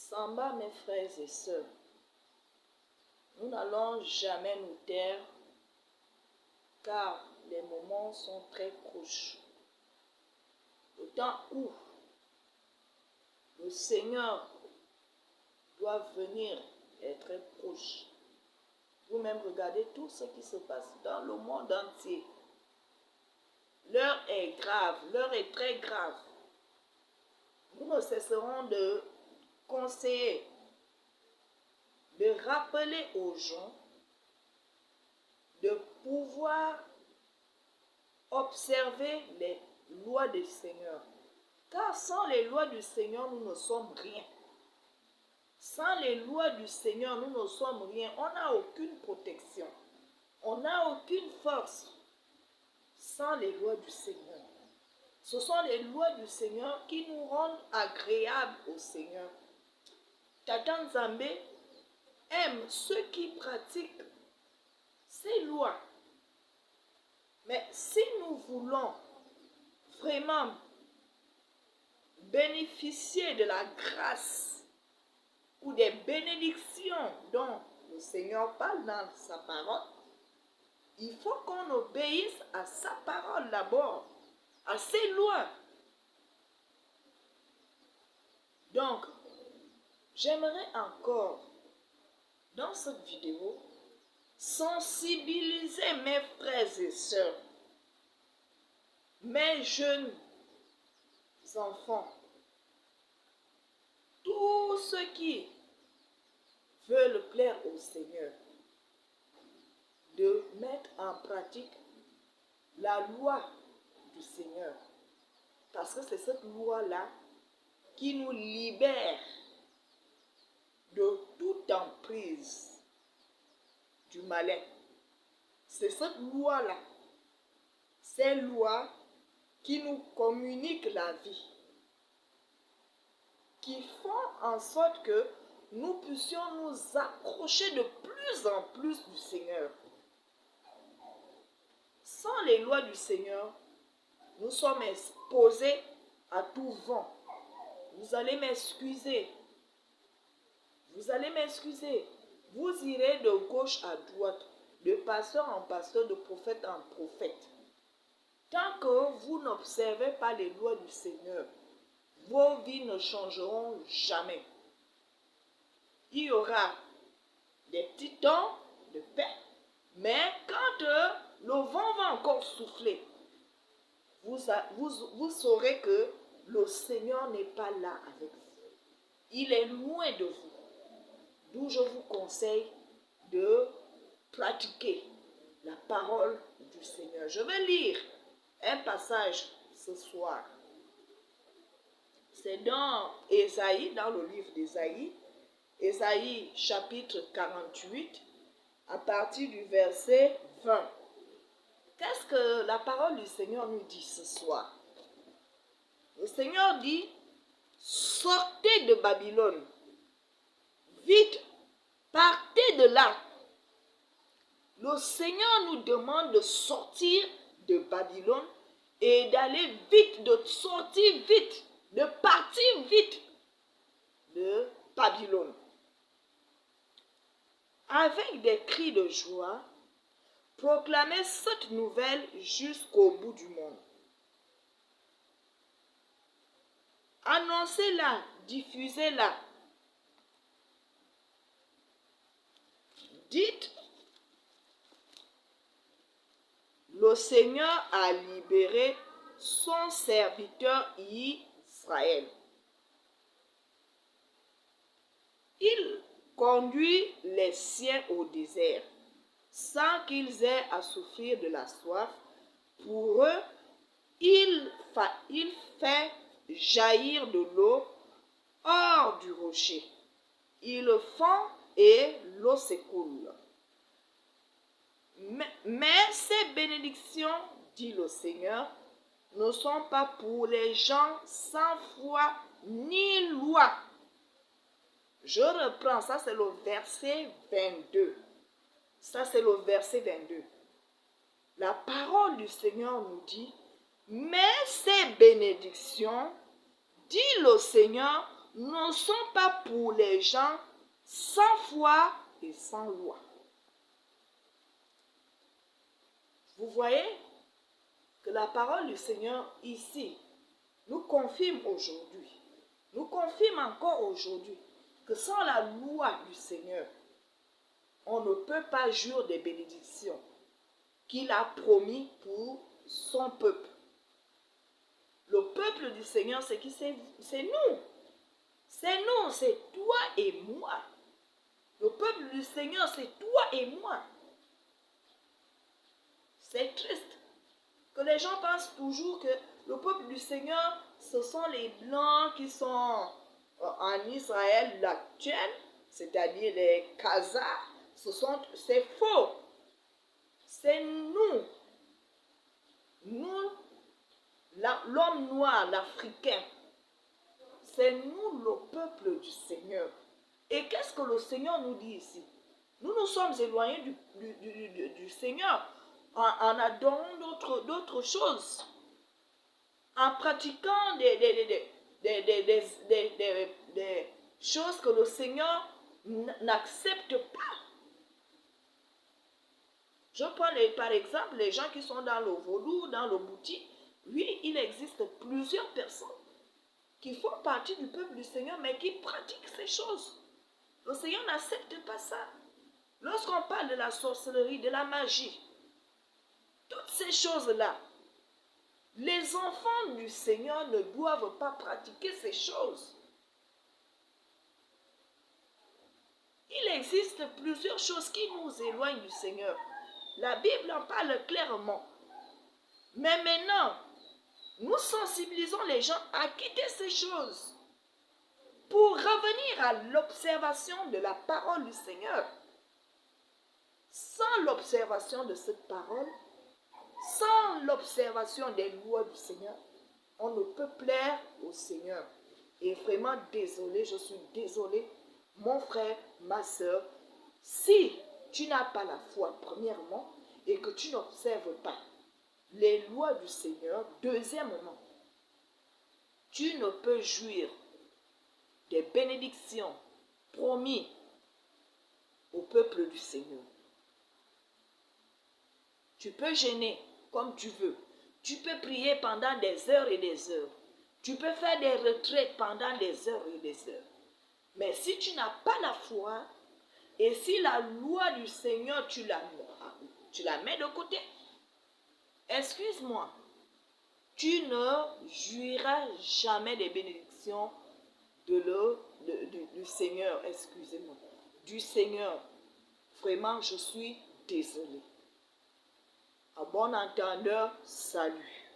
Samba, mes frères et sœurs, nous n'allons jamais nous taire car les moments sont très proches. Le temps où le Seigneur doit venir est très proche. Vous-même regardez tout ce qui se passe dans le monde entier. L'heure est grave, l'heure est très grave. Nous ne cesserons de conseiller, de rappeler aux gens de pouvoir observer les lois du Seigneur. Car sans les lois du Seigneur, nous ne sommes rien. Sans les lois du Seigneur, nous ne sommes rien. On n'a aucune protection. On n'a aucune force sans les lois du Seigneur. Ce sont les lois du Seigneur qui nous rendent agréables au Seigneur. Tata Nzambe aime ceux qui pratiquent ces lois. Mais si nous voulons vraiment bénéficier de la grâce ou des bénédictions dont le Seigneur parle dans sa parole, il faut qu'on obéisse à sa parole d'abord, à ses lois. Donc, j'aimerais encore, dans cette vidéo, sensibiliser mes frères et sœurs, mes jeunes enfants, tous ceux qui veulent plaire au Seigneur, de mettre en pratique la loi du Seigneur. Parce que c'est cette loi-là qui nous libère de toute emprise du malin. C'est cette loi-là, ces lois qui nous communiquent la vie, qui font en sorte que nous puissions nous approcher de plus en plus du Seigneur. Sans les lois du Seigneur, nous sommes exposés à tout vent. Vous allez m'excuser. Vous allez m'excuser. Vous irez de gauche à droite, de pasteur en pasteur, de prophète en prophète. Tant que vous n'observez pas les lois du Seigneur, vos vies ne changeront jamais. Il y aura des petits temps de paix, mais quand le vent va encore souffler, vous saurez que le Seigneur n'est pas là avec vous. Il est loin de vous. D'où je vous conseille de pratiquer la parole du Seigneur. Je vais lire un passage ce soir. C'est dans Ésaïe, dans le livre d'Ésaïe, Ésaïe chapitre 48, à partir du verset 20. Qu'est-ce que la parole du Seigneur nous dit ce soir? Le Seigneur dit, sortez de Babylone, vite, partez de là. Le Seigneur nous demande de sortir de Babylone et d'aller vite, de sortir vite, de partir vite de Babylone. Avec des cris de joie, proclamez cette nouvelle jusqu'au bout du monde. Annoncez-la, diffusez-la. Dites, le Seigneur a libéré son serviteur Israël. Il conduit les siens au désert, sans qu'ils aient à souffrir de la soif. Pour eux, il fait jaillir de l'eau hors du rocher. Ils font et l'eau s'écoule. Mais ces bénédictions, dit le Seigneur, ne sont pas pour les gens sans foi ni loi. Je reprends, ça c'est le verset 22. Ça c'est le verset 22. La parole du Seigneur nous dit, mais ces bénédictions, dit le Seigneur, ne sont pas pour les gens sans foi et sans loi. Vous voyez que la parole du Seigneur ici nous confirme aujourd'hui, nous confirme encore aujourd'hui que sans la loi du Seigneur, on ne peut pas jouir des bénédictions qu'il a promis pour son peuple. Le peuple du Seigneur, c'est qui? C'est nous. C'est nous, c'est toi et moi. Le peuple du Seigneur, c'est toi et moi. C'est triste que les gens pensent toujours que le peuple du Seigneur, ce sont les Blancs qui sont en Israël actuel, c'est-à-dire les Khazars. C'est faux. C'est nous. Nous, l'homme noir, l'Africain. C'est nous le peuple du Seigneur. Et qu'est-ce que le Seigneur nous dit ici? Nous nous sommes éloignés du Seigneur en adorant d'autres choses, en pratiquant des choses que le Seigneur n'accepte pas. Je prends par exemple les gens qui sont dans le vaudou, dans le bouddhisme. Oui, il existe plusieurs personnes qui font partie du peuple du Seigneur, mais qui pratiquent ces choses. Le Seigneur n'accepte pas ça. Lorsqu'on parle de la sorcellerie, de la magie, toutes ces choses-là, les enfants du Seigneur ne doivent pas pratiquer ces choses. Il existe plusieurs choses qui nous éloignent du Seigneur. La Bible en parle clairement. Mais maintenant, nous sensibilisons les gens à quitter ces choses pour revenir à l'observation de la parole du Seigneur. Sans l'observation de cette parole, sans l'observation des lois du Seigneur, on ne peut plaire au Seigneur. Et vraiment désolé, je suis désolé, mon frère, ma soeur, si tu n'as pas la foi, premièrement, et que tu n'observes pas les lois du Seigneur, deuxièmement, tu ne peux jouir des bénédictions promises au peuple du Seigneur. Tu peux jeûner comme tu veux. Tu peux prier pendant des heures et des heures. Tu peux faire des retraites pendant des heures et des heures. Mais si tu n'as pas la foi, et si la loi du Seigneur, tu la mets de côté, excuse-moi, tu ne jouiras jamais des bénédictions du Seigneur, excusez-moi, du Seigneur. Vraiment, je suis désolée. À bon entendeur, salut.